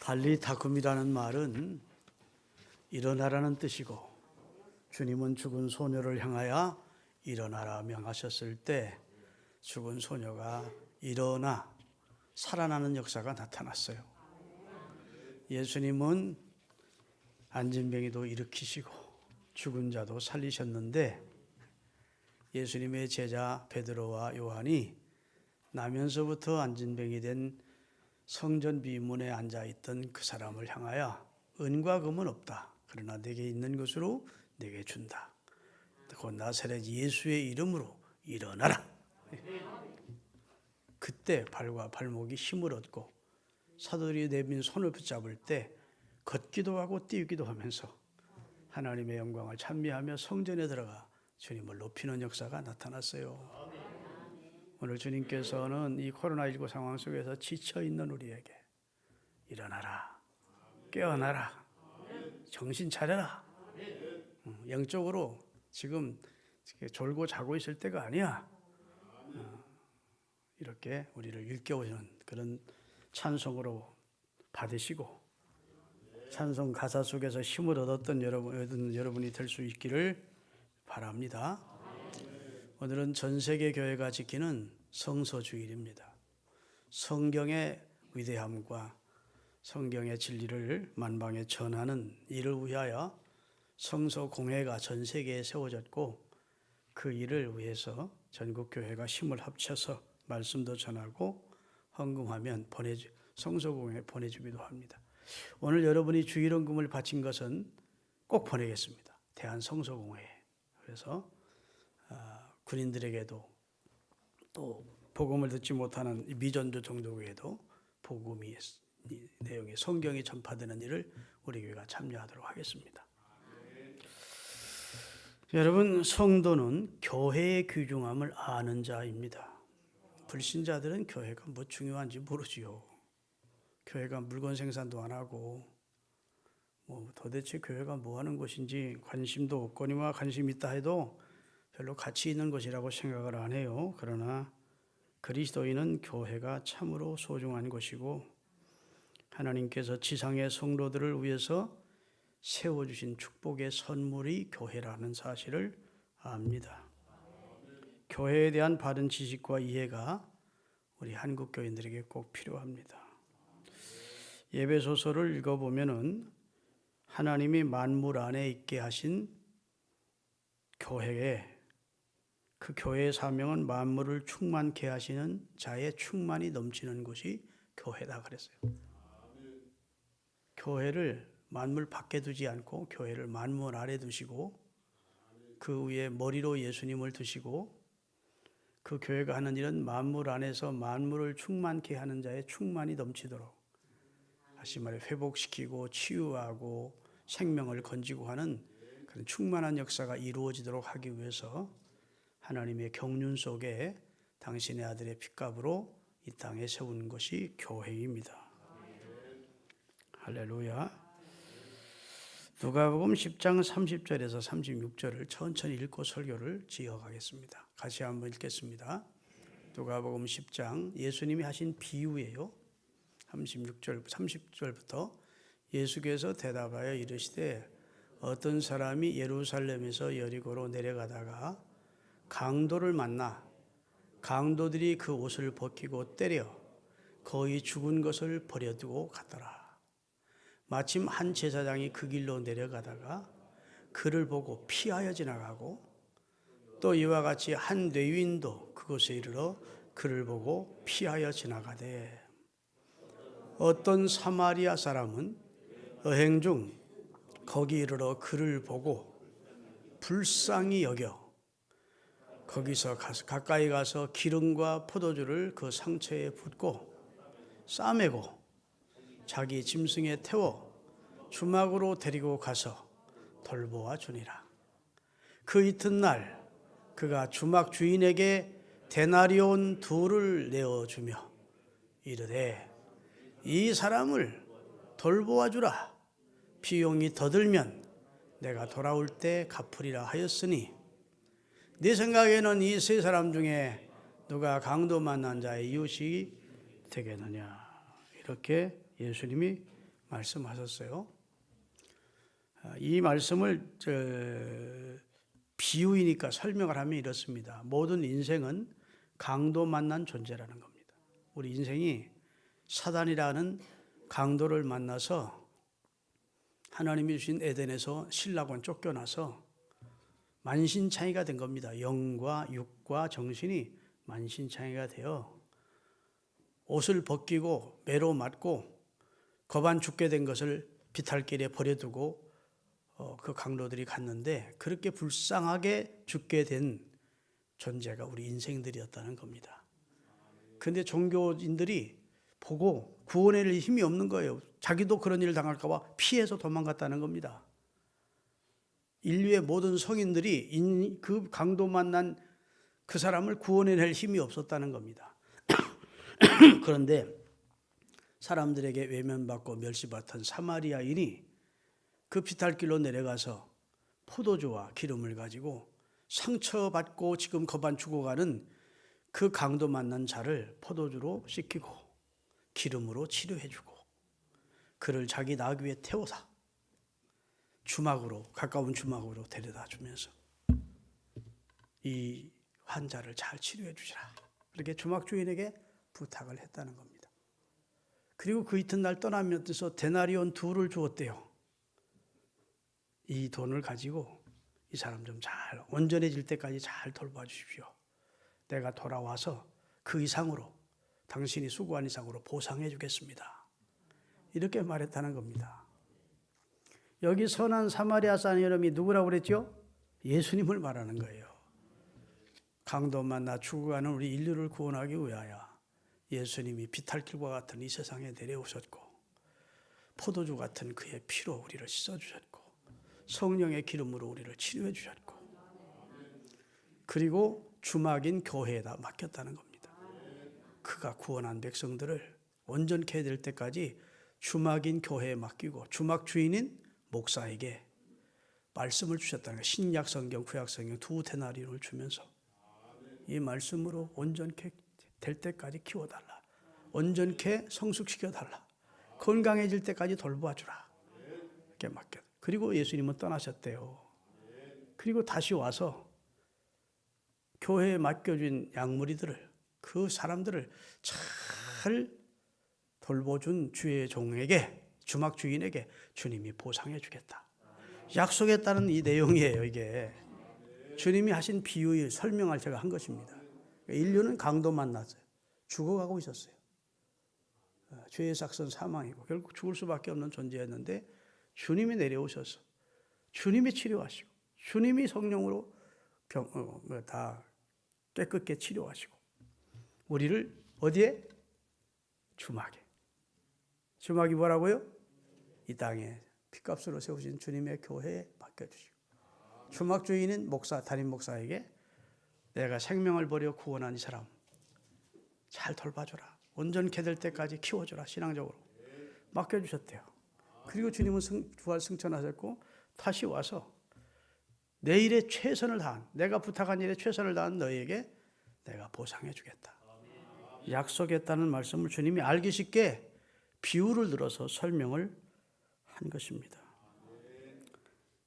할리타쿰이라는 말은 일어나라는 뜻이고, 주님은 죽은 소녀를 향하여 일어나라 명하셨을 때 죽은 소녀가 일어나 살아나는 역사가 나타났어요. 예수님은 안진뱅이도 일으키시고 죽은 자도 살리셨는데, 예수님의 제자 베드로와 요한이 나면서부터 안진뱅이 된 성전 비문에 앉아있던 그 사람을 향하여 은과 금은 없다, 그러나 내게 있는 것으로 내게 준다, 곧 나사렛 예수의 이름으로 일어나라. 그때 발과 발목이 힘을 얻고 사도들이 내민 손을 붙잡을 때 걷기도 하고 뛰기도 하면서 하나님의 영광을 찬미하며 성전에 들어가 주님을 높이는 역사가 나타났어요. 오늘 주님께서는 이 코로나19 상황 속에서 지쳐있는 우리에게 일어나라, 깨어나라, 정신 차려라, 영적으로 지금 졸고 자고 있을 때가 아니야, 이렇게 우리를 일깨우는 그런 찬송으로 받으시고 찬송 가사 속에서 힘을 얻었던 여러분이 될 수 있기를 바랍니다. 오늘은 전 세계 교회가 지키는 성서주일입니다. 성경의 위대함과 성경의 진리를 만방에 전하는 이를 위하여 성서공회가 전 세계에 세워졌고, 그 일을 위해서 전국 교회가 힘을 합쳐서 말씀도 전하고 헌금하면 성서공회에 보내주기도 합니다. 오늘 여러분이 주일헌금을 바친 것은 꼭 보내겠습니다. 대한성서공회에. 그래서 군인들에게도, 또 복음을 듣지 못하는 미전도 정도에도 복음이 내용이 성경이 전파되는 일을 우리 교회가 참여하도록 하겠습니다. 여러분, 성도는 교회의 귀중함을 아는 자입니다. 불신자들은 교회가 뭐 중요한지 모르지요. 교회가 물건 생산도 안 하고 도대체 교회가 뭐 하는 곳인지 관심도 없거니와 관심 있다 해도 별로 가치 있는 것이라고 생각을 안 해요. 그러나 그리스도인은 교회가 참으로 소중한 것이고, 하나님께서 지상의 성도들을 위해서 세워주신 축복의 선물이 교회라는 사실을 압니다. 교회에 대한 바른 지식과 이해가 우리 한국 교인들에게 꼭 필요합니다. 예배소서를 읽어보면은 하나님이 만물 안에 있게 하신 교회에, 그 교회의 사명은 만물을 충만케 하시는 자의 충만이 넘치는 곳이 교회다 그랬어요. 교회를 만물 밖에 두지 않고 교회를 만물 아래 두시고, 그 위에 머리로 예수님을 두시고, 그 교회가 하는 일은 만물 안에서 만물을 충만케 하는 자의 충만이 넘치도록, 다시 말해 회복시키고 치유하고 생명을 건지고 하는 그런 충만한 역사가 이루어지도록 하기 위해서 하나님의 경륜 속에 당신의 아들의 핏값으로 이 땅에 세운 것이 교회입니다. 할렐루야. 누가복음 10장 30절에서 36절을 천천히 읽고 설교를 지어가겠습니다. 같이 한번 읽겠습니다. 누가복음 10장 예수님이 하신 비유예요. 30절부터 예수께서 대답하여 이르시되, 어떤 사람이 예루살렘에서 여리고로 내려가다가 강도를 만나 강도들이 그 옷을 벗기고 때려 거의 죽은 것을 버려두고 갔더라. 마침 한 제사장이 그 길로 내려가다가 그를 보고 피하여 지나가고, 또 이와 같이 한 뇌인도 그곳에 이르러 그를 보고 피하여 지나가되, 어떤 사마리아 사람은 여행 중 거기 이르러 그를 보고 불쌍히 여겨 거기서 가까이 가서 기름과 포도주를 그 상처에 붓고 싸매고 자기 짐승에 태워 주막으로 데리고 가서 돌보아 주니라. 그 이튿날 그가 주막 주인에게 데나리온 2를 내어주며 이르되, 이 사람을 돌보아 주라. 비용이 더 들면 내가 돌아올 때 갚으리라 하였으니, 네 생각에는 이 세 사람 중에 누가 강도 만난 자의 이웃이 되겠느냐. 이렇게 예수님이 말씀하셨어요. 이 말씀을 비유이니까 설명을 하면 이렇습니다. 모든 인생은 강도 만난 존재라는 겁니다. 우리 인생이 사단이라는 강도를 만나서 하나님이 주신 에덴에서 신라곤 쫓겨나서 만신창이가 된 겁니다. 영과 육과 정신이 만신창이가 되어 옷을 벗기고 매로 맞고 거반 죽게 된 것을 비탈길에 버려두고 그 강도들이 갔는데 그렇게 불쌍하게 죽게 된 존재가 우리 인생들이었다는 겁니다. 그런데 종교인들이 보고 구원할 힘이 없는 거예요. 자기도 그런 일을 당할까 봐 피해서 도망갔다는 겁니다. 인류의 모든 성인들이 그 강도 만난 그 사람을 구원해낼 힘이 없었다는 겁니다. 그런데 사람들에게 외면받고 멸시받던 사마리아인이 그 비탈길로 내려가서 포도주와 기름을 가지고 상처받고 지금 거반 죽어가는 그 강도 만난 자를 포도주로 씻기고 기름으로 치료해주고 그를 자기 나귀 위에 태워서 가까운 주막으로 데려다 주면서 이 환자를 잘 치료해 주시라. 그렇게 주막 주인에게 부탁을 했다는 겁니다. 그리고 그 이튿날 떠나면서 데나리온 2를 주었대요. 이 돈을 가지고 이 사람 좀 잘 온전해질 때까지 잘 돌봐 주십시오. 내가 돌아와서 그 이상으로 당신이 수고한 이상으로 보상해 주겠습니다. 이렇게 말했다는 겁니다. 여기 선한 사마리아 사람이 누구라고 그랬죠? 예수님을 말하는 거예요. 강도 만나 죽어가는 우리 인류를 구원하기 위하여 예수님이 비탈길과 같은 이 세상에 내려오셨고 포도주 같은 그의 피로 우리를 씻어주셨고 성령의 기름으로 우리를 치료해 주셨고 그리고 주막인 교회에다 맡겼다는 겁니다. 그가 구원한 백성들을 온전케 될 때까지 주막인 교회에 맡기고 주막 주인인 목사에게 말씀을 주셨다는 거예요. 신약 성경, 구약 성경 2데나리온을 주면서 이 말씀으로 온전케 될 때까지 키워달라. 온전케 성숙시켜달라. 건강해질 때까지 돌봐주라. 이렇게 맡겼. 그리고 예수님은 떠나셨대요. 그리고 다시 와서 교회에 맡겨준 양무리들을 그 사람들을 잘 돌보준 주의 종에게 주막 주인에게 주님이 보상해 주겠다. 약속했다는 이 내용이에요. 이게 주님이 하신 비유의 설명을 제가 한 것입니다. 인류는 강도 만났어요. 죽어가고 있었어요. 죄의 삭선 사망이고 결국 죽을 수밖에 없는 존재였는데 주님이 내려오셔서 주님이 치료하시고 주님이 성령으로 다 깨끗게 치료하시고 우리를 어디에? 주막에. 주막이 뭐라고요? 이 땅에 피값으로 세우신 주님의 교회에 맡겨주시고 주막 주인인 목사, 담임 목사에게 내가 생명을 버려 구원한 이 사람 잘 돌봐줘라. 온전케 될 때까지 키워줘라. 신앙적으로 맡겨주셨대요. 그리고 주님은 부활 승천하셨고 다시 와서 내 일에 최선을 다한 내가 부탁한 일에 최선을 다한 너에게 내가 보상해 주겠다. 약속했다는 말씀을 주님이 알기 쉽게 비유를 들어서 설명을 한 것입니다.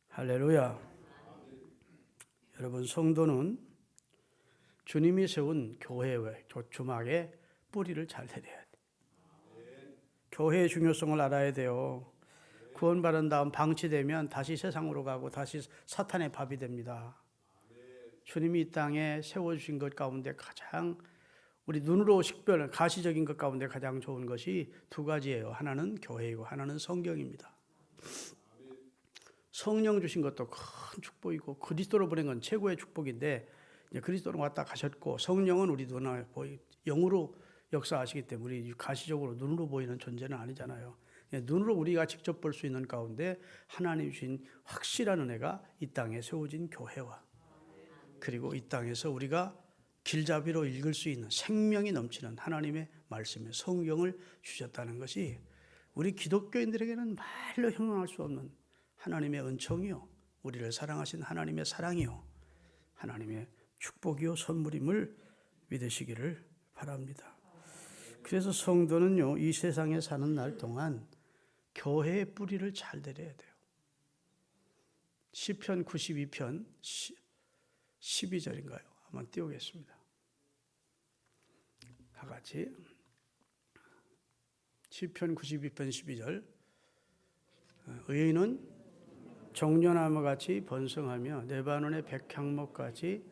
할렐루야. 여러분 성도는 주님이 세운 교회의 주막에 뿌리를 잘 내려야 돼요. 교회의 중요성을 알아야 돼요. 구원받은 다음 방치되면 다시 세상으로 가고 다시 사탄의 밥이 됩니다. 주님이 이 땅에 세워주신 것 가운데 가장 우리 눈으로 식별, 가시적인 것 가운데 가장 좋은 것이 2가지예요. 하나는 교회이고 하나는 성경입니다. 성령 주신 것도 큰 축복이고 그리스도로 보낸 건 최고의 축복인데 이제 그리스도로 왔다 가셨고 성령은 우리 눈에 영으로 역사하시기 때문에 우리 가시적으로 눈으로 보이는 존재는 아니잖아요. 눈으로 우리가 직접 볼 수 있는 가운데 하나님 주신 확실한 은혜가 이 땅에 세워진 교회와 그리고 이 땅에서 우리가 길잡이로 읽을 수 있는 생명이 넘치는 하나님의 말씀의 성경을 주셨다는 것이 우리 기독교인들에게는 말로 형용할 수 없는 하나님의 은총이요 우리를 사랑하신 하나님의 사랑이요 하나님의 축복이요 선물임을 믿으시기를 바랍니다. 그래서 성도는요 이 세상에 사는 날 동안 교회의 뿌리를 잘 내려야 돼요. 시편 92편 12절인가요? 한번 띄우겠습니다. 다 같이. 시편 92편 12절. 의인은 종려나무같이 번성하며 레바논의 백향목같이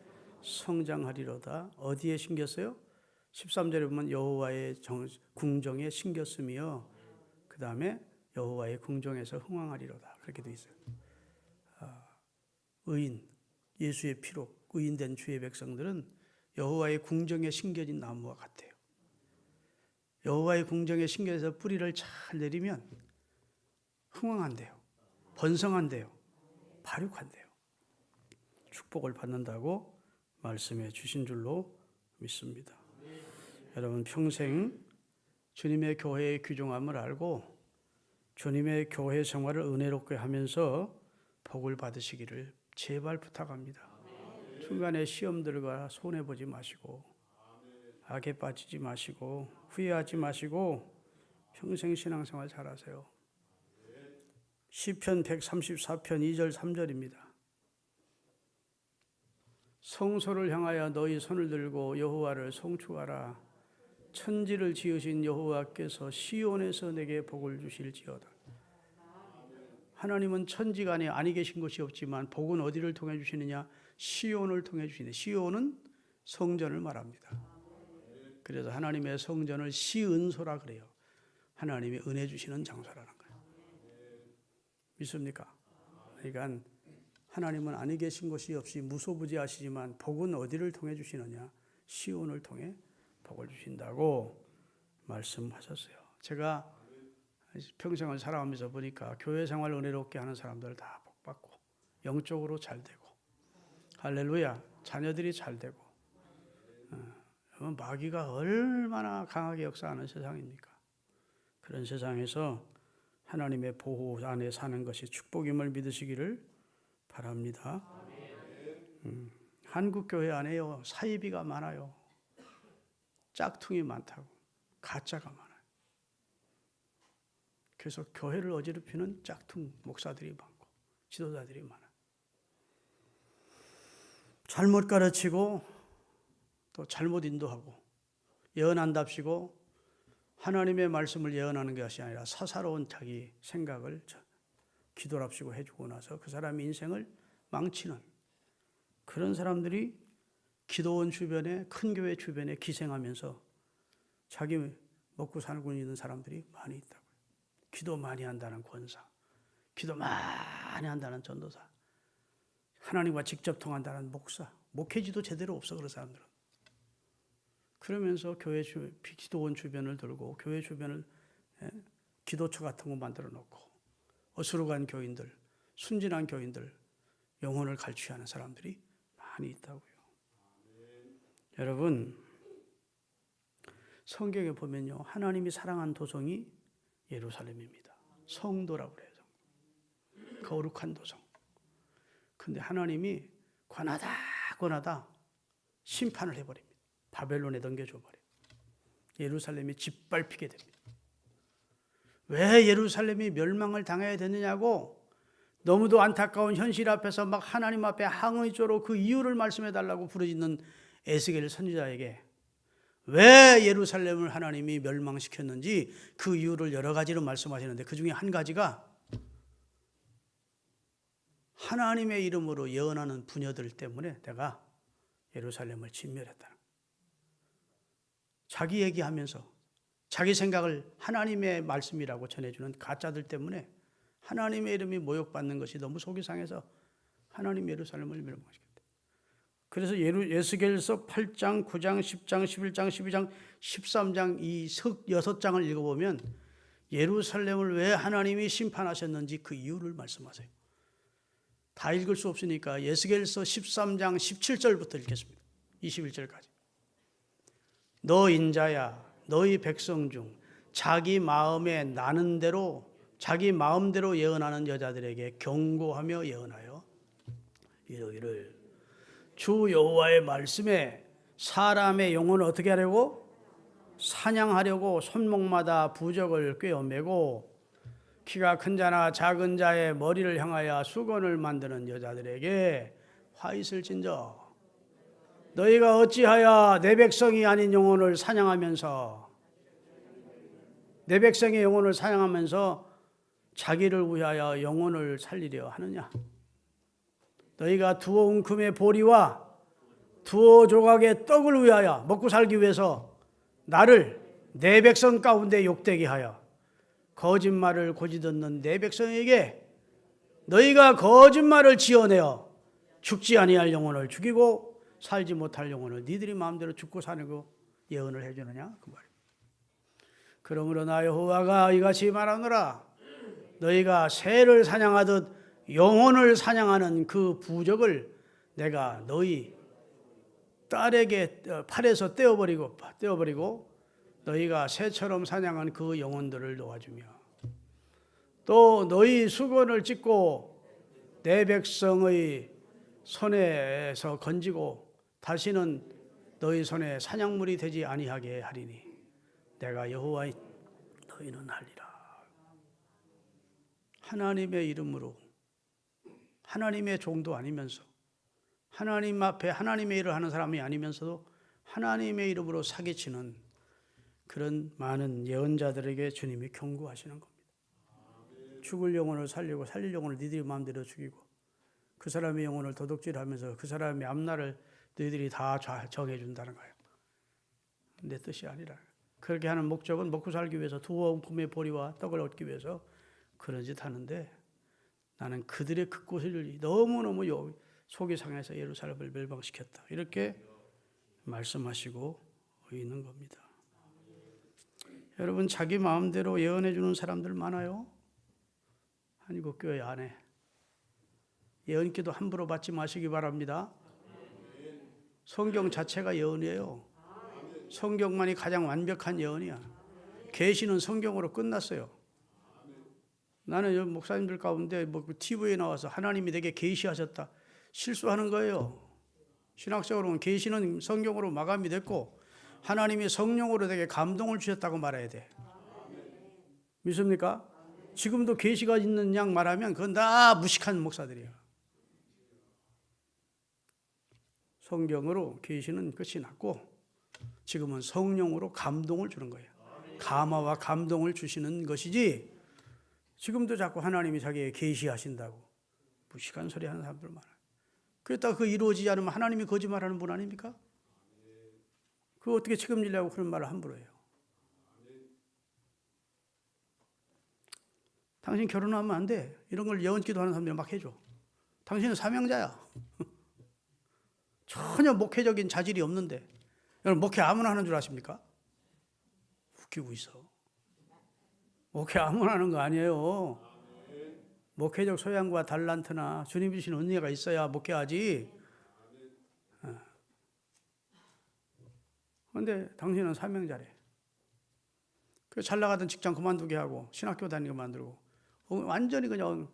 성장하리로다. 어디에 심겼어요? 13절에 보면 여호와의 궁정에 심겼으며 그 다음에 여호와의 궁정에서 흥왕하리로다. 그렇게 되어 있어요. 의인, 예수의 피로 의인된 주의 백성들은 여호와의 궁정에 심겨진 나무와 같아요. 여호와의 궁정에 심겨서 뿌리를 잘 내리면 흥왕한대요. 번성한대요. 발육한대요. 축복을 받는다고 말씀해 주신 줄로 믿습니다. 여러분 평생 주님의 교회의 귀중함을 알고 주님의 교회 생활을 은혜롭게 하면서 복을 받으시기를 제발 부탁합니다. 중간에 시험들과 손해보지 마시고 악에 빠지지 마시고 후회하지 마시고 평생 신앙생활 잘하세요. 시편 134편 2절 3절입니다. 성소를 향하여 너희 손을 들고 여호와를 송축하라. 천지를 지으신 여호와께서 시온에서 내게 복을 주실지어다. 하나님은 천지가 아니 계신 것이 없지만 복은 어디를 통해 주시느냐? 시온을 통해 주시네. 시온은 성전을 말합니다. 그래서 하나님의 성전을 시은소라 그래요. 하나님이 은혜 주시는 장소라는 거예요. 믿습니까? 그러니까 하나님은 아니 계신 것이 없이 무소부지하시지만 복은 어디를 통해 주시느냐? 시온을 통해 복을 주신다고 말씀하셨어요. 제가 평생을 살아가면서 보니까 교회 생활 은혜롭게 하는 사람들 다 복받고 영적으로 잘 되고 할렐루야, 자녀들이 잘 되고 마귀가 얼마나 강하게 역사하는 세상입니까? 그런 세상에서 하나님의 보호 안에 사는 것이 축복임을 믿으시기를 바랍니다. 한국 교회 안에요 사이비가 많아요. 짝퉁이 많다고, 가짜가 많아요. 그래서 교회를 어지럽히는 짝퉁 목사들이 많고 지도자들이 많아요. 잘못 가르치고 또 잘못 인도하고 예언한답시고 하나님의 말씀을 예언하는 것이 아니라 사사로운 자기 생각을 기도랍시고 해주고 나서 그 사람의 인생을 망치는 그런 사람들이 기도원 주변에 큰 교회 주변에 기생하면서 자기 먹고 살고 있는 사람들이 많이 있다고요. 기도 많이 한다는 권사, 기도 많이 한다는 전도사, 하나님과 직접 통한다는 목사, 목회지도 제대로 없어 그런 사람들은. 그러면서 교회 기도원 주변을 돌고 교회 주변을 기도처 같은 거 만들어 놓고 어수룩한 교인들, 순진한 교인들, 영혼을 갈취하는 사람들이 많이 있다고요. 여러분 성경에 보면요 하나님이 사랑한 도성이 예루살렘입니다. 성도라고 그래요. 거룩한 도성. 근데 하나님이 권하다 심판을 해버립니다. 바벨론에 넘겨줘 버려요. 예루살렘이 짓밟히게 됩니다. 왜 예루살렘이 멸망을 당해야 되느냐고 너무도 안타까운 현실 앞에서 막 하나님 앞에 항의조로 그 이유를 말씀해 달라고 부르짖는 에스겔 선지자에게 왜 예루살렘을 하나님이 멸망시켰는지 그 이유를 여러 가지로 말씀하시는데 그 중에 한 가지가 하나님의 이름으로 예언하는 부녀들 때문에 내가 예루살렘을 진멸했다. 자기 얘기하면서 자기 생각을 하나님의 말씀이라고 전해주는 가짜들 때문에 하나님의 이름이 모욕받는 것이 너무 속이 상해서 하나님 예루살렘을 멸망시켰다. 그래서 에스겔서 8장, 9장, 10장, 11장, 12장, 13장 이 6장을 읽어보면 예루살렘을 왜 하나님이 심판하셨는지 그 이유를 말씀하세요. 다 읽을 수 없으니까 에스겔서 13장 17절부터 읽겠습니다. 21절까지. 너 인자야 너희 백성 중 자기 마음에 나는 대로 자기 마음대로 예언하는 여자들에게 경고하며 예언하여 이러기를 주 여호와의 말씀에 사람의 영혼을 어떻게 하려고? 사냥하려고 손목마다 부적을 꿰어매고 키가 큰 자나 작은 자의 머리를 향하여 수건을 만드는 여자들에게 화 있을진저. 너희가 어찌하여 내 백성이 아닌 영혼을 사냥하면서 내 백성의 영혼을 사냥하면서 자기를 위하여 영혼을 살리려 하느냐. 너희가 두어 웅큼의 보리와 두어 조각의 떡을 위하여 먹고 살기 위해서 나를 내 백성 가운데 욕되게 하여 거짓말을 고지듣는 내 백성에게 너희가 거짓말을 지어내어 죽지 아니할 영혼을 죽이고 살지 못할 영혼을 니들이 마음대로 죽고 사는 거 예언을 해주느냐 그 말이에요. 그러므로 나 여호와가 이같이 말하노라. 너희가 새를 사냥하듯 영혼을 사냥하는 그 부적을 내가 너희 딸에게 팔에서 떼어버리고 너희가 새처럼 사냥한 그 영혼들을 놓아주며 또 너희 수건을 찢고 내 백성의 손에서 건지고 다시는 너희 손에 사냥물이 되지 아니하게 하리니 내가 여호와인 너희는 하리라. 하나님의 이름으로 하나님의 종도 아니면서 하나님 앞에 하나님의 일을 하는 사람이 아니면서도 하나님의 이름으로 사기치는 그런 많은 예언자들에게 주님이 경고하시는 겁니다. 죽을 영혼을 살리고 살릴 영혼을 니들이 마음대로 죽이고 그 사람의 영혼을 도둑질하면서 그 사람의 앞날을 너희들이 다 정해준다는 거예요. 내 뜻이 아니라. 그렇게 하는 목적은 먹고 살기 위해서 두어 웅큼의 보리와 떡을 얻기 위해서 그런 짓 하는데 나는 그들의 그곳을 너무너무 속이 상해서 예루살렘을 멸망시켰다. 이렇게 말씀하시고 있는 겁니다. 여러분 자기 마음대로 예언해 주는 사람들 많아요. 한국교회 안에. 예언기도 함부로 받지 마시기 바랍니다. 성경 자체가 예언이에요. 성경만이 가장 완벽한 예언이야. 계시는 성경으로 끝났어요. 나는 목사님들 가운데 TV에 나와서 하나님이 내게 계시하셨다. 실수하는 거예요. 신학적으로는 계시는 성경으로 마감이 됐고 하나님이 성령으로 내게 감동을 주셨다고 말해야 돼. 믿습니까? 지금도 계시가 있는 양 말하면 그건 다 무식한 목사들이에요. 성경으로 계시는 끝이 났고 지금은 성령으로 감동을 주는 거예요. 감화와 감동을 주시는 것이지 지금도 자꾸 하나님이 자기에게 계시하신다고 무식한 소리 하는 사람들 많아요. 그랬다가 그 이루어지지 않으면 하나님이 거짓말하는 분 아닙니까? 그거 어떻게 책임지려고 그런 말을 함부로 해요. 당신 결혼하면 안 돼. 이런 걸 예언 기도하는 사람들이 막 해줘. 당신은 사명자야. 전혀 목회적인 자질이 없는데 여러분 목회 아무나 하는 줄 아십니까? 웃기고 있어. 목회 아무나 하는 거 아니에요. 목회적 소양과 달란트나 주님 주신 은혜가 있어야 목회하지. 그런데 당신은 사명자래. 그 잘 나가던 직장 그만두게 하고 신학교 다니게 만들고 완전히 그냥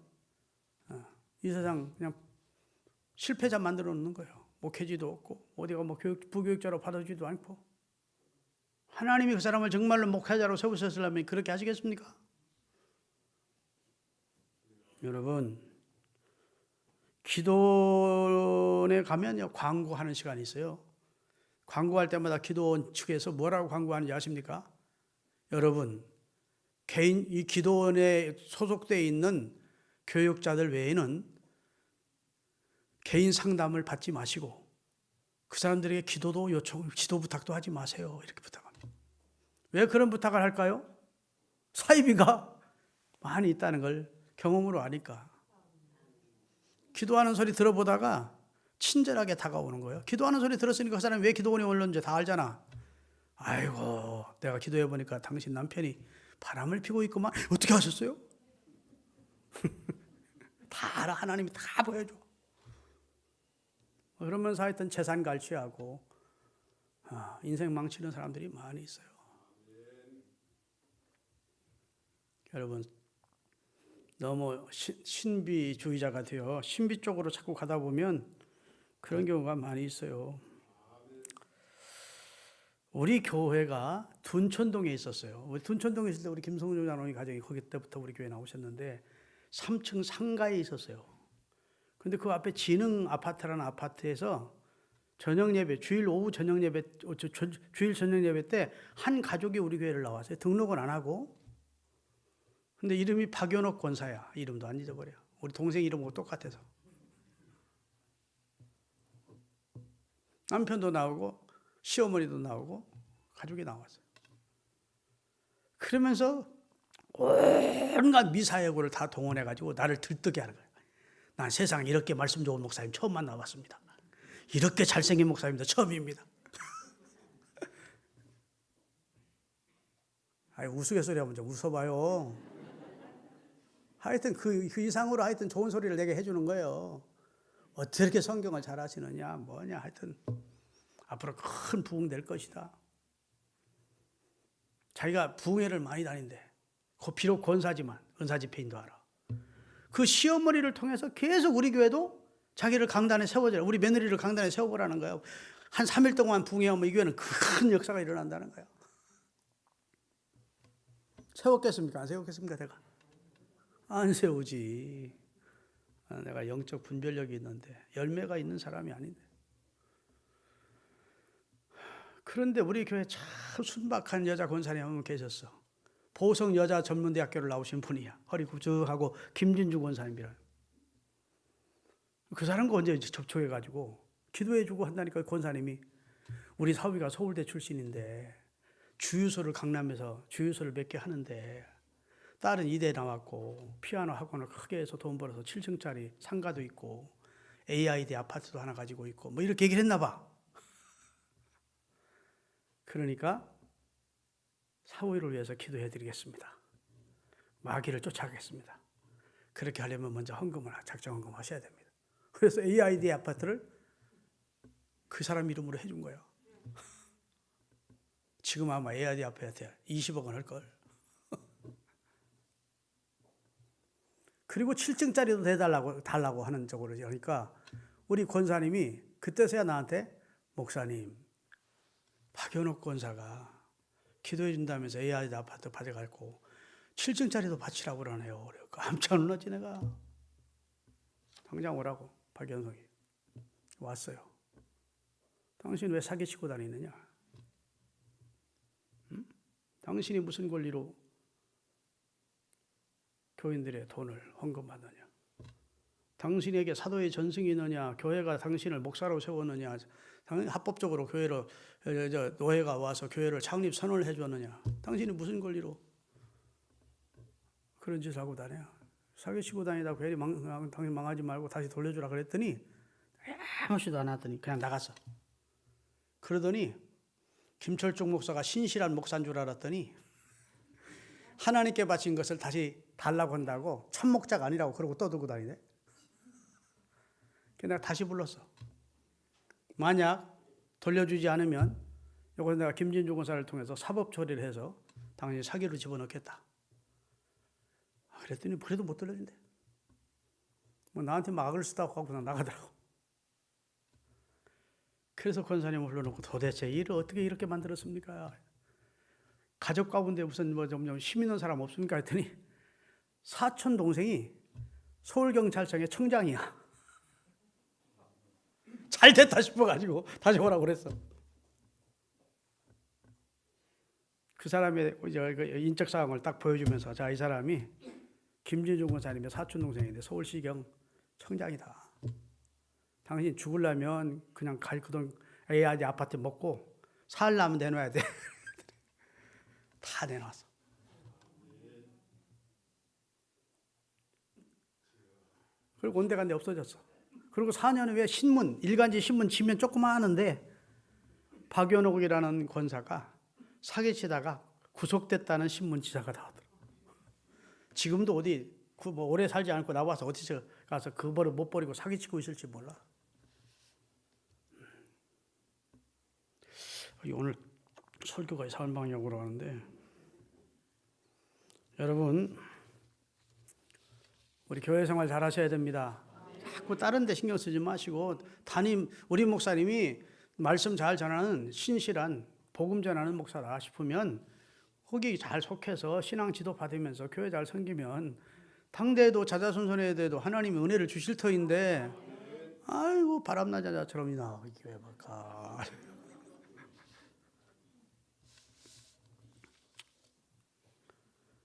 이 세상 그냥 실패자 만들어 놓는 거예요. 목회지도 없고 어디가 뭐 부교육자로 받아주지도 않고 하나님이 그 사람을 정말로 목회자로 세우셨으려면 그렇게 하시겠습니까? 여러분 기도원에 가면요 광고하는 시간이 있어요. 광고할 때마다 기도원 측에서 뭐라고 광고하는지 아십니까? 여러분 개인 이 기도원에 소속되어 있는 교육자들 외에는 개인 상담을 받지 마시고 그 사람들에게 기도 부탁도 하지 마세요. 이렇게 부탁합니다. 왜 그런 부탁을 할까요? 사이비가 많이 있다는 걸 경험으로 아니까. 기도하는 소리 들어보다가 친절하게 다가오는 거예요. 기도하는 소리 들었으니까 그 사람이 왜 기도원에 올렸는지 다 알잖아. 아이고 내가 기도해 보니까 당신 남편이 바람을 피고 있구만. 어떻게 하셨어요? 다 알아. 하나님이 다 보여줘. 그러면서 하여튼 재산 갈취하고 인생 망치는 사람들이 많이 있어요. 여러분 너무 신비주의자가 되어 신비 쪽으로 자꾸 가다 보면 그런 경우가 많이 있어요. 우리 교회가 둔촌동에 있었어요. 우리 둔촌동에 있을 때 우리 김성중 장로님 가정이 거기 때부터 우리 교회 나오셨는데 3층 상가에 있었어요. 근데 그 앞에 진흥 아파트라는 아파트에서 저녁 예배, 주일 오후 저녁 예배, 주일 저녁 예배 때 한 가족이 우리 교회를 나왔어요. 등록은 안 하고. 근데 이름이 박연옥 권사야. 이름도 안 잊어버려. 우리 동생 이름하고 똑같아서. 남편도 나오고 시어머니도 나오고 가족이 나왔어요. 그러면서 온갖 미사여구를 다 동원해가지고 나를 들뜨게 하는 거예요. 난 세상에 이렇게 말씀 좋은 목사님 처음 만나봤습니다. 이렇게 잘생긴 목사님도 처음입니다. 아니, 우스갯소리 하면 좀 웃어봐요. 하여튼 그 이상으로 하여튼 좋은 소리를 내게 해주는 거예요. 어떻게 성경을 잘 하시느냐, 뭐냐, 하여튼 앞으로 큰 부흥 될 것이다. 자기가 부흥회를 많이 다닌대. 비록 권사지만 은사 집회인도 알아. 그 시어머니를 통해서 계속 우리 교회도 자기를 강단에 세워줘라. 우리 며느리를 강단에 세워보라는 거예요. 한 3일 동안 부흥회하면 이 교회는 큰 역사가 일어난다는 거예요. 세웠겠습니까? 안 세웠겠습니까? 내가 안 세우지. 내가 영적 분별력이 있는데 열매가 있는 사람이 아닌데. 그런데 우리 교회 참 순박한 여자 권사님 한 분 계셨어. 보성 여자 전문대학교를 나오신 분이야. 허리 구적하고 김진주 권사님이라는. 그 사람과 언제 접촉해가지고 기도해주고 한다니까. 권사님이 우리 사위가 서울대 출신인데 주유소를 강남에서 주유소를 몇 개 하는데 딸은 이대 나왔고 피아노 학원을 크게 해서 돈 벌어서 7층짜리 상가도 있고 AID 아파트도 하나 가지고 있고 뭐 이렇게 얘기를 했나 봐. 그러니까 사위를 위해서 기도해드리겠습니다. 마귀를 쫓아가겠습니다. 그렇게 하려면 먼저 작정 헌금을 하셔야 됩니다. 그래서 AID 아파트를 그 사람 이름으로 해준 거예요. 지금 아마 AID 아파트 20억 원 할걸. 그리고 7층짜리도 달라고 하는 쪽으로. 그러니까 우리 권사님이 그때서야 나한테 목사님 박연옥 권사가 기도해 준다면서 AID 아파트 받아갈고 7층짜리도 바치라고 그러네요. 깜짝 놀랐지 내가. 당장 오라고. 박연석이 왔어요. 당신 왜 사기치고 다니느냐? 응? 당신이 무슨 권리로 교인들의 돈을 헌금하느냐? 당신에게 사도의 전승이 있느냐? 교회가 당신을 목사로 세웠느냐? 합법적으로 교회로 노예가 와서 교회를 창립 선언을 해줬느냐? 당신이 무슨 권리로 그런 짓을 하고 다녀? 사기치고 다니다 괜히 당신 망하지 말고 다시 돌려주라 그랬더니 아무것도 안 하더니 그냥 나갔어. 그러더니 김철종 목사가 신실한 목사인 줄 알았더니 하나님께 바친 것을 다시 달라고 한다고 참목자가 아니라고 그러고 떠들고 다니네. 그래서 내가 다시 불렀어. 만약 돌려주지 않으면 이거 내가 김진주 권사를 통해서 사법 처리를 해서 당연히 사기로 집어넣겠다. 그랬더니 그래도 못 돌려준대. 뭐 나한테 막을 쓰다고 하고 그냥 나가더라고. 그래서 권사님을 불러놓고 도대체 일을 어떻게 이렇게 만들었습니까? 가족 가운데 무슨 뭐 좀 힘 있는 사람 없습니까? 했더니 사촌 동생이 서울경찰청의 청장이야. 잘 됐다 싶어가지고 다시 오라고 그랬어. 그 사람의 인적 사항을 딱 보여주면서 자, 이 사람이 김진중 권사님의 사촌 동생인데 서울시경 청장이다. 당신 죽으려면 그냥 갈 그 돈 AID 아파트 먹고 살려면 내놔야 돼. 다 내놨어. 그리고 온데간데 없어졌어. 그리고 4년 후에 신문, 일간지 신문 지면 조그만 하는데 박연옥이라는 권사가 사기치다가 구속됐다는 신문 기사가 나오더라고. 지금도 어디 뭐 오래 살지 않고 나와서 어디서 가서 그 벌을 못 버리고 사기치고 있을지 몰라. 오늘 설교가 이상한 방향으로 가는데 여러분 우리 교회 생활 잘 하셔야 됩니다. 자꾸 다른 데 신경 쓰지 마시고 우리 목사님이 말씀 잘 전하는 신실한 복음 전하는 목사다 싶으면 거기 잘 속해서 신앙 지도 받으면서 교회 잘 섬기면 당대에도 자자손손에도 하나님이 은혜를 주실 터인데 아이고 바람난 자자처럼 나와 이 교회 볼까.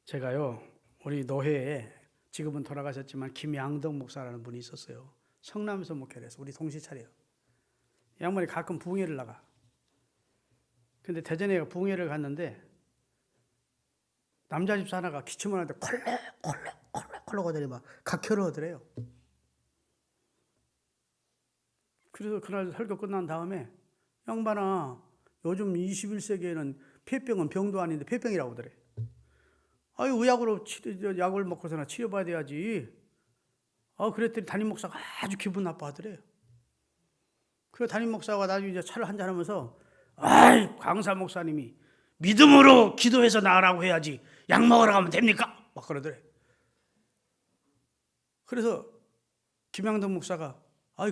제가요 우리 노회에 지금은 돌아가셨지만 김양덕 목사라는 분이 있었어요. 성남에서 목회를 해서 우리 동시차례요. 양반이 가끔 부흥회를 나가. 근데 대전에 부흥회를 갔는데 남자 집사 하나가 기침을 하는데 콜록콜록 하더니 막 각혈을 하더래요. 그래서 그날 설교 끝난 다음에 양반아 요즘 21세기에는 폐병은 병도 아닌데 폐병이라고 그래. 아유 의약으로 약을 먹고서나 치료받아야 돼야지. 그랬더니 담임 목사가 아주 기분 나빠하더래요. 그래서 담임 목사가 나중에 이제 차를 한잔하면서 아이 강사 목사님이 믿음으로 기도해서 나으라고 해야지 약 먹으러 가면 됩니까? 막 그러더래. 그래서 김양덕 목사가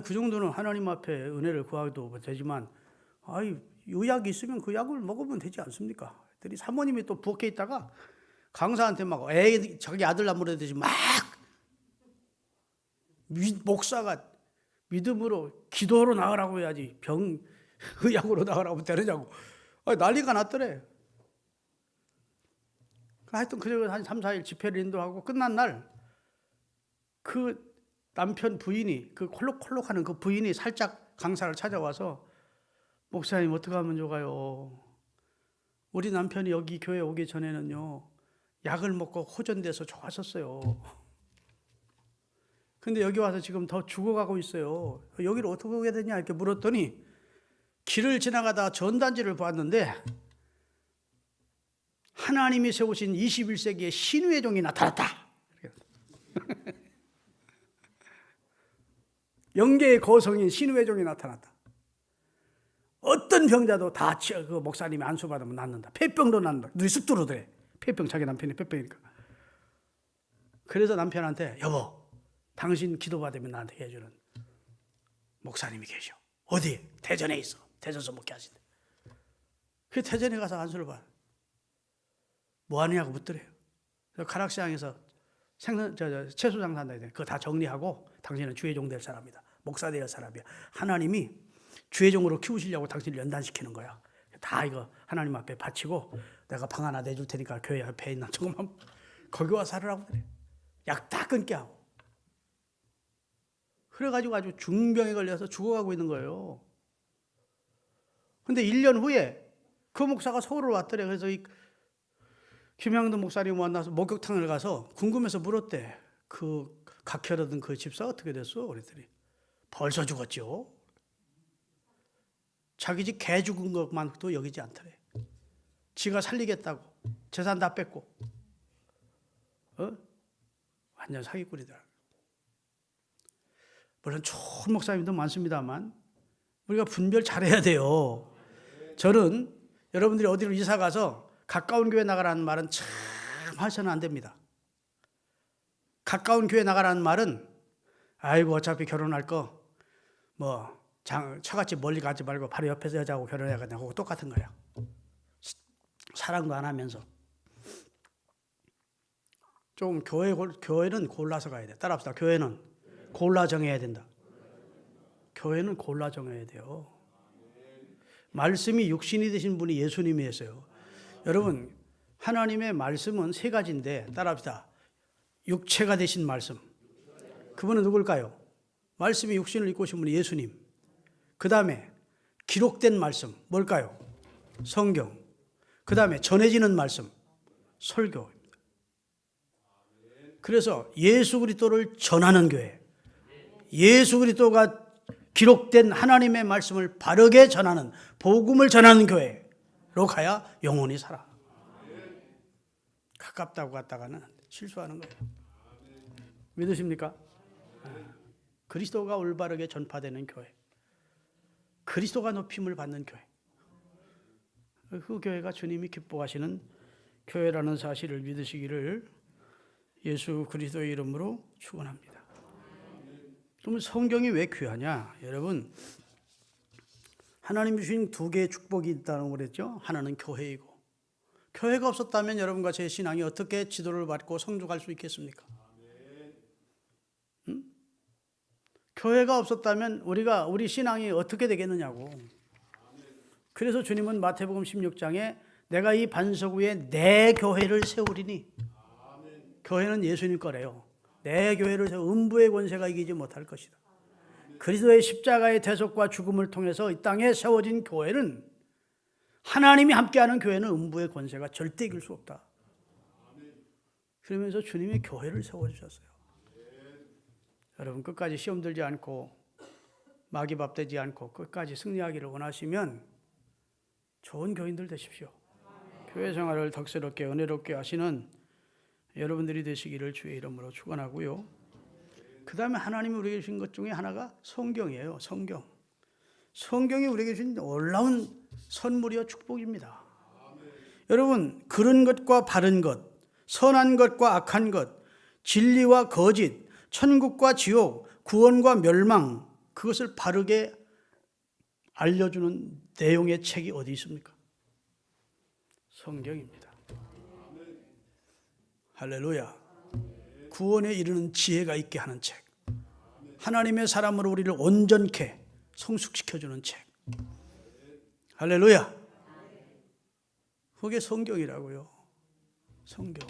그 정도는 하나님 앞에 은혜를 구하도 되지만 의약이 있으면 그 약을 먹으면 되지 않습니까? 그랬더니 사모님이 또 부엌에 있다가 강사한테 막 자기 아들 나무라듯이 막 목사가 믿음으로 기도로 나으라고 해야지 의약으로 나으라고 되느냐고 난리가 났더래. 하여튼 그저거 한 3, 4일 집회를 인도하고 끝난 날 그 남편 부인이 그 콜록콜록하는 그 부인이 살짝 강사를 찾아와서 목사님 어떻게 하면 좋아요? 우리 남편이 여기 교회 오기 전에는요 약을 먹고 호전돼서 좋았었어요. 근데 여기 와서 지금 더 죽어가고 있어요. 여기를 어떻게 오게 되냐 이렇게 물었더니 길을 지나가다 전단지를 보았는데 하나님이 세우신 21세기의 신유의 종이 나타났다. 영계의 거성인 신유의 종이 나타났다. 어떤 병자도 다 그 목사님이 안수받으면 낫는다. 폐병도 낫는다. 눈이 쑥 들어오더래. 폐병, 자기 남편이 폐병이니까. 그래서 남편한테 여보 당신 기도받으면 나한테 해주는 목사님이 계셔. 어디? 대전에 있어. 대전서 목회하신대. 그 대전에 가서 안수를 받아. 뭐 하느냐고 묻더래요. 그래서 가락시장에서 채소 장사한다. 그거 다 정리하고 당신은 주의종 될 사람이다. 목사 될 사람이야. 하나님이 주의종으로 키우시려고 당신을 연단시키는 거야. 다 이거 하나님 앞에 바치고 내가 방 하나 내줄 테니까 교회 옆에 있는 조금만 거기 와 살으라고 그래. 약 다 끊게 하고. 그래가지고 아주 중병에 걸려서 죽어가고 있는 거예요. 근데 1년 후에 그 목사가 서울을 왔더래. 그래서 이 김양덕 목사님 만나서 목욕탕을 가서 궁금해서 물었대. 그 각혈하던 그 집사 어떻게 됐어? 그랬더니 벌써 죽었죠. 자기 집 개 죽은 것만도 여기지 않더래. 지가 살리겠다고 재산 다 뺏고 완전 사기꾼이더라. 물론 좋은 목사님도 많습니다만 우리가 분별 잘해야 돼요. 저는 여러분들이 어디로 이사 가서 가까운 교회 나가라는 말은 참 하셔는 안 됩니다. 가까운 교회 나가라는 말은 아이고 어차피 결혼할 거 뭐 처같이 멀리 가지 말고 바로 옆에서 여자하고 결혼해야겠네 하고 똑같은 거야. 사랑도 안 하면서 좀 교회는 골라서 가야 돼. 따라합시다. 교회는 골라 정해야 된다. 교회는 골라 정해야 돼요. 말씀이 육신이 되신 분이 예수님이었어요. 여러분 하나님의 말씀은 세 가지인데 따라합시다. 육체가 되신 말씀. 그분은 누굴까요? 말씀이 육신을 입고 오신 분이 예수님. 그 다음에 기록된 말씀 뭘까요? 성경. 그 다음에 전해지는 말씀 설교입니다. 그래서 예수 그리스도를 전하는 교회, 예수 그리스도가 기록된 하나님의 말씀을 바르게 전하는 복음을 전하는 교회로 가야 영원히 살아. 가깝다고 갔다가는 실수하는 거예요. 믿으십니까? 그리스도가 올바르게 전파되는 교회, 그리스도가 높임을 받는 교회, 그 교회가 주님이 기뻐하시는 교회라는 사실을 믿으시기를 예수 그리스도의 이름으로 축원합니다. 그러면 성경이 왜 귀하냐? 여러분 하나님이 주신 두 개의 축복이 있다고 그랬죠. 하나는 교회이고, 교회가 없었다면 여러분과 제 신앙이 어떻게 지도를 받고 성숙할 수 있겠습니까? 응? 교회가 없었다면 우리 신앙이 어떻게 되겠느냐고. 그래서 주님은 마태복음 16장에 내가 이 반석 위에 내 교회를 세우리니, 교회는 예수님 거래요. 내 교회를 세워 음부의 권세가 이기지 못할 것이다. 그리스도의 십자가의 대속과 죽음을 통해서 이 땅에 세워진 교회는, 하나님이 함께하는 교회는 음부의 권세가 절대 이길 수 없다. 그러면서 주님이 교회를 세워주셨어요. 여러분 끝까지 시험 들지 않고 마귀 밥 되지 않고 끝까지 승리하기를 원하시면 좋은 교인들 되십시오. 교회 생활을 덕스럽게 은혜롭게 하시는 여러분들이 되시기를 주의 이름으로 축원하고요. 그 다음에 하나님이 우리에게 주신 것 중에 하나가 성경이에요. 성경. 성경이 우리에게 주신 놀라운 선물이요 축복입니다. 여러분, 그른 것과 바른 것, 선한 것과 악한 것, 진리와 거짓, 천국과 지옥, 구원과 멸망, 그것을 바르게 알려주는 내용의 책이 어디 있습니까? 성경입니다. 할렐루야. 구원에 이르는 지혜가 있게 하는 책, 하나님의 사람으로 우리를 온전케 성숙시켜주는 책. 할렐루야. 그게 성경이라고요. 성경.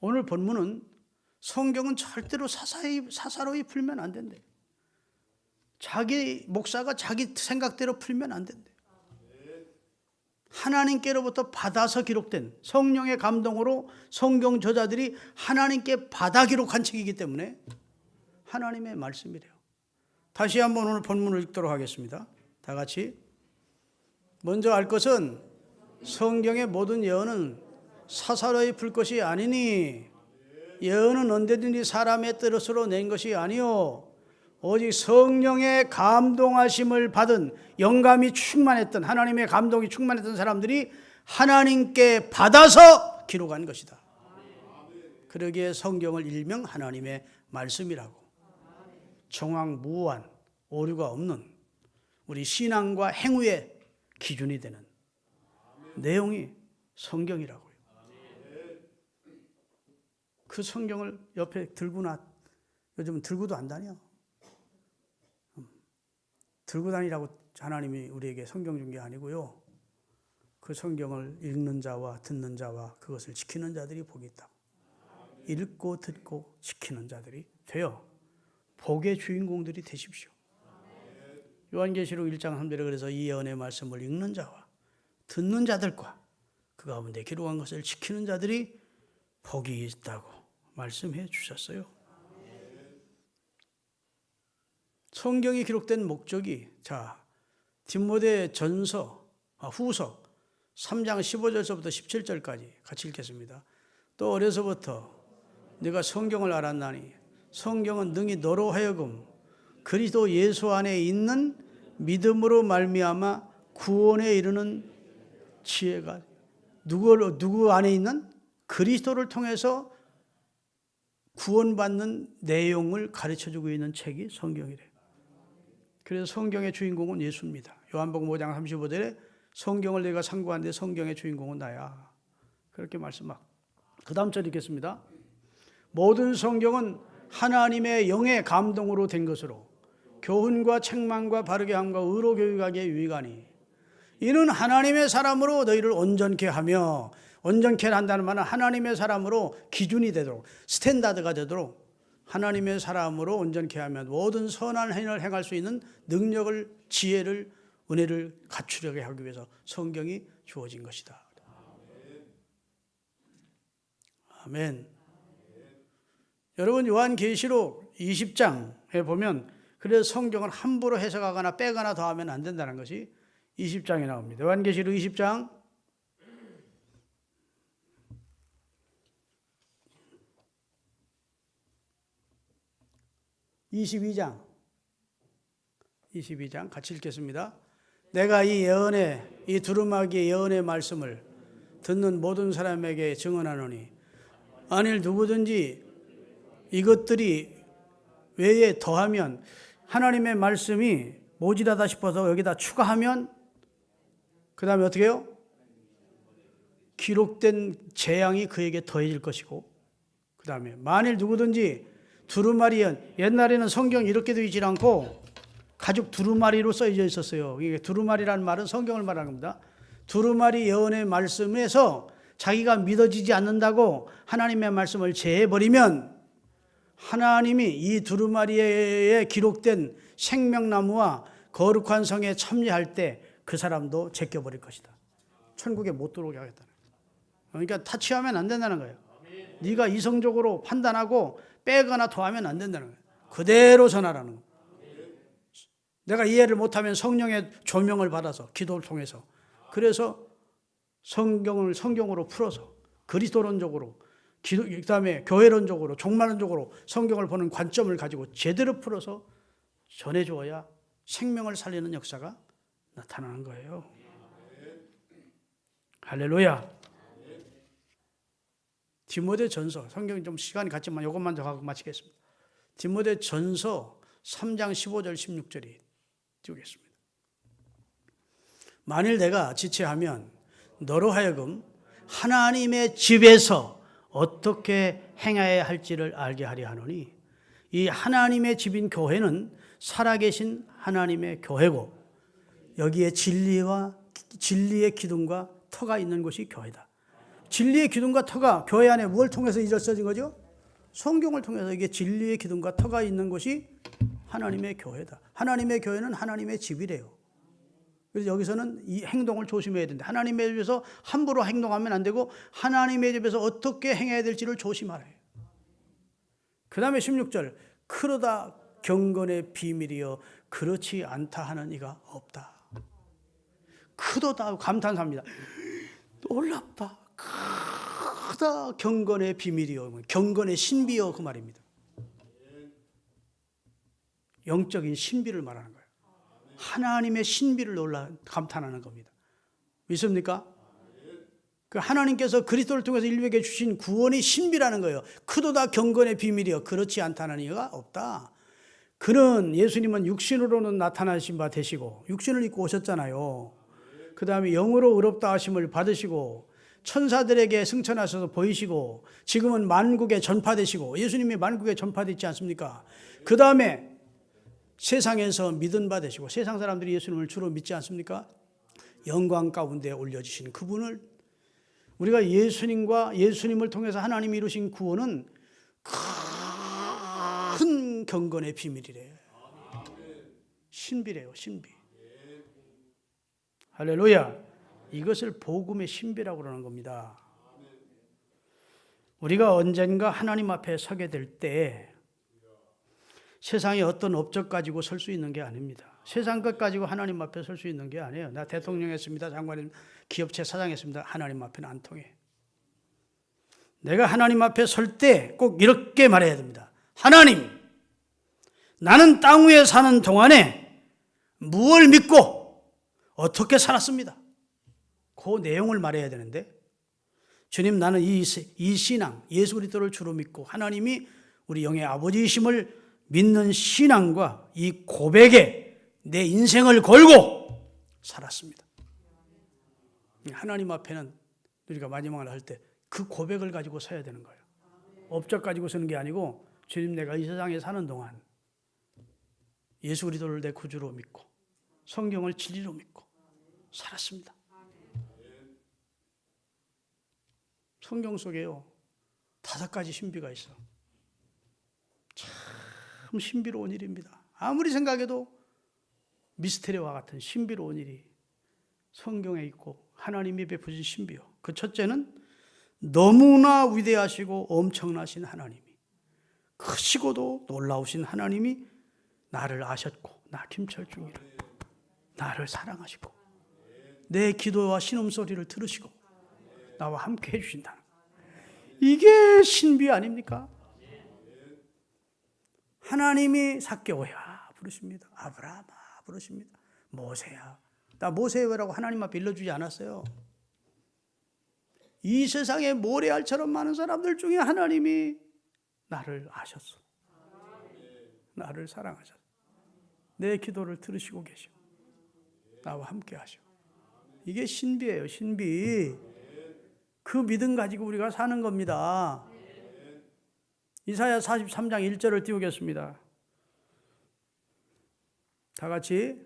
오늘 본문은 성경은 절대로 사사로이 풀면 안 된대. 자기 목사가 자기 생각대로 풀면 안 된대. 하나님께로부터 받아서 기록된, 성령의 감동으로 성경 저자들이 하나님께 받아 기록한 책이기 때문에 하나님의 말씀이래요. 다시 한번 오늘 본문을 읽도록 하겠습니다. 다 같이. 먼저 알 것은 성경의 모든 예언은 사사로이 풀 것이 아니니, 예언은 언제든지 사람의 뜻으로 낸 것이 아니요 오직 성령의 감동하심을 받은, 영감이 충만했던, 하나님의 감동이 충만했던 사람들이 하나님께 받아서 기록한 것이다. 그러기에 성경을 일명 하나님의 말씀이라고. 정황무한, 오류가 없는 우리 신앙과 행위의 기준이 되는 내용이 성경이라고요. 그 성경을 옆에 요즘은 들고도 안 다녀. 들고 다니라고 하나님이 우리에게 성경 준 게 아니고요. 그 성경을 읽는 자와 듣는 자와 그것을 지키는 자들이 복이 있다. 읽고 듣고 지키는 자들이 되어 복의 주인공들이 되십시오. 요한계시록 1장 3절에 그래서 이 예언의 말씀을 읽는 자와 듣는 자들과 그 가운데 기록한 것을 지키는 자들이 복이 있다고 말씀해 주셨어요. 성경이 기록된 목적이, 디모데 후서 3장 15절서부터 17절까지 같이 읽겠습니다. 또 어려서부터 네가 성경을 알았나니 성경은 능히 너로 하여금 그리스도 예수 안에 있는 믿음으로 말미암아 구원에 이르는 지혜가, 누구 안에 있는? 그리스도를 통해서 구원받는 내용을 가르쳐주고 있는 책이 성경이래요. 그래서 성경의 주인공은 예수입니다. 요한복음 5장 35절에 성경을 내가 상고하는데 성경의 주인공은 나야. 그렇게 말씀하고. 그 다음 절 읽겠습니다. 모든 성경은 하나님의 영의 감동으로 된 것으로 교훈과 책망과 바르게 함과 의로 교육하기에 유익하니, 이는 하나님의 사람으로 너희를 온전케 하며, 온전케 한다는 말은 하나님의 사람으로 기준이 되도록, 스탠다드가 되도록 하나님의 사람으로 온전케 하면 모든 선한 행위를 행할 수 있는 능력을, 지혜를, 은혜를 갖추려게 하기 위해서 성경이 주어진 것이다. 아멘. 여러분, 요한계시록 20장에 보면, 그래서 성경을 함부로 해석하거나 빼거나 더하면 안 된다는 것이 20장에 나옵니다. 요한계시록 20장 22장 같이 읽겠습니다. 내가 이 예언의, 이 두루마기의 예언의 말씀을 듣는 모든 사람에게 증언하노니, 만일 누구든지 이것들이 외에 더하면, 하나님의 말씀이 모자라다 싶어서 여기다 추가하면 그 다음에 어떻게 해요? 기록된 재앙이 그에게 더해질 것이고, 그 다음에 만일 누구든지 두루마리엔, 옛날에는 성경이 이렇게 되어 있지 않고 가죽 두루마리로 써져 있었어요. 이게 두루마리라는 말은 성경을 말하는 겁니다. 두루마리 예언의 말씀에서 자기가 믿어지지 않는다고 하나님의 말씀을 제해버리면 하나님이 이 두루마리에 기록된 생명나무와 거룩한 성에 참여할 때 그 사람도 제껴버릴 것이다. 천국에 못 들어오게 하겠다는 거예요. 그러니까 타치하면 안 된다는 거예요. 네가 이성적으로 판단하고 빼거나 더하면 안 된다는 거예요. 그대로 전하라는 거예요. 내가 이해를 못하면 성령의 조명을 받아서 기도를 통해서, 그래서 성경으로 풀어서 그리스도론적으로, 그 다음에 교회론적으로, 종말론적으로 성경을 보는 관점을 가지고 제대로 풀어서 전해주어야 생명을 살리는 역사가 나타나는 거예요. 할렐루야. 디모데전서, 성경 좀 시간이 갔지만 이것만 더 하고 마치겠습니다. 디모데전서 3장 15절 16절이 띄우겠습니다. 만일 내가 지체하면 너로 하여금 하나님의 집에서 어떻게 행해야 할지를 알게 하려 하노니, 이 하나님의 집인 교회는 살아계신 하나님의 교회고 여기에 진리의 기둥과 터가 있는 곳이 교회다. 진리의 기둥과 터가 교회 안에 무엇을 통해서 이루어진 거죠? 성경을 통해서. 이게 진리의 기둥과 터가 있는 곳이 하나님의 교회다. 하나님의 교회는 하나님의 집이래요. 그래서 여기서는 이 행동을 조심해야 된다. 하나님의 집에서 함부로 행동하면 안 되고 하나님의 집에서 어떻게 행해야 될지를 조심하래요. 그 다음에 16절, 그러다 경건의 비밀이여 그렇지 않다 하는 이가 없다. 크도다 감탄합니다. 놀랍다. 크다 경건의 비밀이여, 경건의 신비여, 그 말입니다. 영적인 신비를 말하는 거예요. 하나님의 신비를 감탄하는 겁니다. 믿습니까? 그 하나님께서 그리스도를 통해서 인류에게 주신 구원이 신비라는 거예요. 크도다 경건의 비밀이여 그렇지 않다는 이가 없다. 그는, 예수님은 육신으로는 나타나신 바 되시고 육신을 입고 오셨잖아요. 그 다음에 영으로 의롭다 하심을 받으시고 천사들에게 승천하셔서 보이시고 지금은 만국에 전파되시고, 예수님이 만국에 전파되지 않습니까? 그 다음에 세상에서 믿은 바 되시고, 세상 사람들이 예수님을 주로 믿지 않습니까? 영광 가운데 올려주신 그분을, 우리가 예수님을 통해서 하나님이 이루신 구원은 큰 경건의 비밀이래요. 신비래요, 신비. 할렐루야. 이것을 복음의 신비라고 그러는 겁니다. 우리가 언젠가 하나님 앞에 서게 될 때 세상에 어떤 업적 가지고 설 수 있는 게 아닙니다. 세상 것 가지고 하나님 앞에 설 수 있는 게 아니에요. 나 대통령 했습니다, 장관님, 기업체 사장 했습니다. 하나님 앞에는 안 통해. 내가 하나님 앞에 설 때 꼭 이렇게 말해야 됩니다. 하나님, 나는 땅 위에 사는 동안에 무엇을 믿고 어떻게 살았습니다. 그 내용을 말해야 되는데, 주님, 나는 이 신앙, 예수 그리스도를 주로 믿고 하나님이 우리 영의 아버지이심을 믿는 신앙과 이 고백에 내 인생을 걸고 살았습니다. 하나님 앞에는 우리가 마지막을 할 때 그 고백을 가지고 서야 되는 거예요. 업적 가지고 서는 게 아니고, 주님, 내가 이 세상에 사는 동안 예수 그리스도를 내 구주로 믿고 성경을 진리로 믿고 살았습니다. 성경 속에요 5가지 신비가 있어. 참 신비로운 일입니다. 아무리 생각해도 미스테리와 같은 신비로운 일이 성경에 있고 하나님이 베푸신 신비요. 그 첫째는 너무나 위대하시고 엄청나신 하나님이, 크시고도 놀라우신 하나님이 나를 아셨고 나 김철중이를 나를 사랑하시고 내 기도와 신음소리를 들으시고 나와 함께 해주신다는, 이게 신비 아닙니까? 하나님이 삭개오야 부르십니다. 아브라함아 부르십니다. 모세야, 나 모세라고 하나님 앞에 일러주지 않았어요. 이 세상에 모래알처럼 많은 사람들 중에 하나님이 나를 아셨어. 나를 사랑하셨어. 내 기도를 들으시고 계셔. 나와 함께 하셔. 이게 신비예요, 신비. 그 믿음 가지고 우리가 사는 겁니다. 이사야 43장 1절을 띄우겠습니다. 다 같이.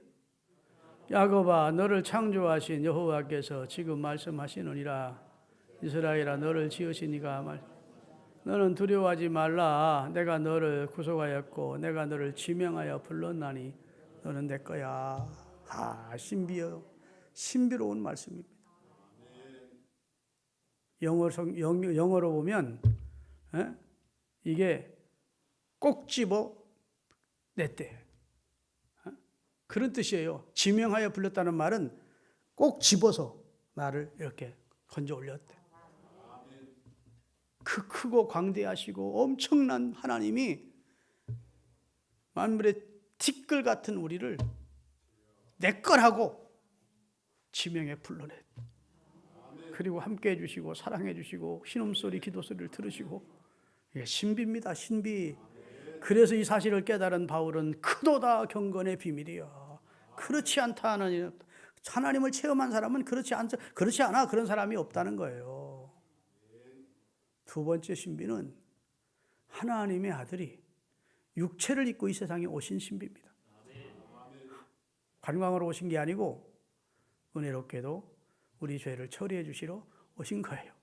야곱아, 너를 창조하신 여호와께서 지금 말씀하시느니라. 이스라엘아, 너를 지으시니가 너는 두려워하지 말라. 내가 너를 구속하였고 내가 너를 지명하여 불렀나니 너는 내 거야. 신비로운 말씀입니다. 영어로 보면 이게 꼭 집어 냈대. 그런 뜻이에요. 지명하여 불렀다는 말은 꼭 집어서 나를 이렇게 건져 올렸대. 그 크고 광대하시고 엄청난 하나님이 만물의 티끌 같은 우리를 내 거라고 지명해 불러냈대. 그리고 함께 해주시고 사랑해 주시고 신음소리 기도소리를 들으시고, 이게 신비입니다, 신비. 그래서 이 사실을 깨달은 바울은 크도다 경건의 비밀이야. 그렇지 않다 하는, 하나님을 체험한 사람은 그렇지 않아 그런 사람이 없다는 거예요. 두 번째 신비는 하나님의 아들이 육체를 입고 이 세상에 오신 신비입니다. 관광으로 오신 게 아니고 은혜롭게도 우리 죄를 처리해 주시러 오신 거예요.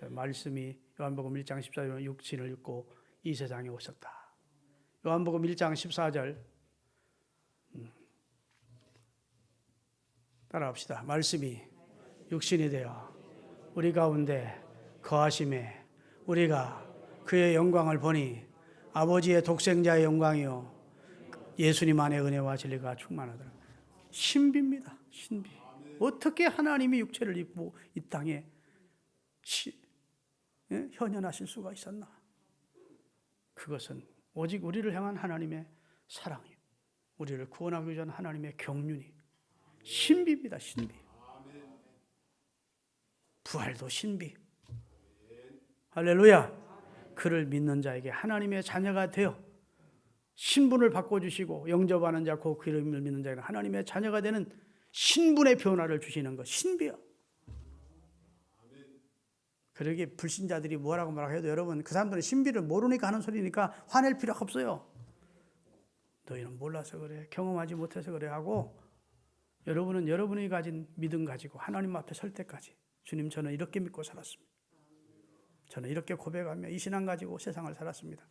말씀이 요한복음 1장 14절에 육신을 입고 이 세상에 오셨다. 요한복음 1장 14절 따라합시다. 말씀이 육신이 되어 우리 가운데 거하심에 우리가 그의 영광을 보니 아버지의 독생자의 영광이요 예수님 안에 은혜와 진리가 충만하더라. 신비입니다, 신비. 어떻게 하나님이 육체를 입고 이 땅에 현현하실 수가 있었나? 그것은 오직 우리를 향한 하나님의 사랑이요, 우리를 구원하기 위한 하나님의 경륜이 신비입니다, 신비. 부활도 신비. 할렐루야. 그를 믿는 자에게 하나님의 자녀가 되어 신분을 바꿔주시고 영접하는 자, 그 이름을 믿는 자에게 하나님의 자녀가 되는 신분의 변화를 주시는 것, 신비야. 그러기에 불신자들이 뭐라고 말해도 여러분, 그 사람들은 신비를 모르니까 하는 소리니까 화낼 필요가 없어요. 너희는 몰라서 그래, 경험하지 못해서 그래 하고, 여러분은 여러분이 가진 믿음 가지고 하나님 앞에 설 때까지, 주님 저는 이렇게 믿고 살았습니다, 저는 이렇게 고백하며 이 신앙 가지고 세상을 살았습니다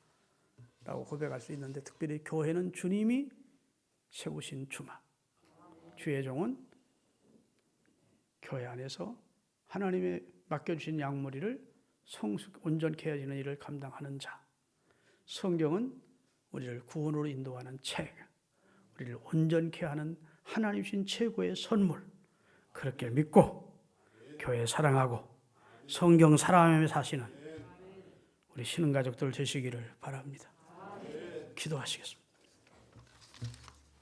라고 고백할 수 있는데, 특별히 교회는 주님이 세우신 주마, 주의 종은 교회 안에서 하나님의 맡겨주신 양무리를 온전케 해지는 일을 감당하는 자, 성경은 우리를 구원으로 인도하는 책, 우리를 온전케 하는 하나님 주신 최고의 선물, 그렇게 믿고 교회 사랑하고 성경 사랑하며 사시는 우리 신흥가족들 되시기를 바랍니다. 기도하시겠습니다.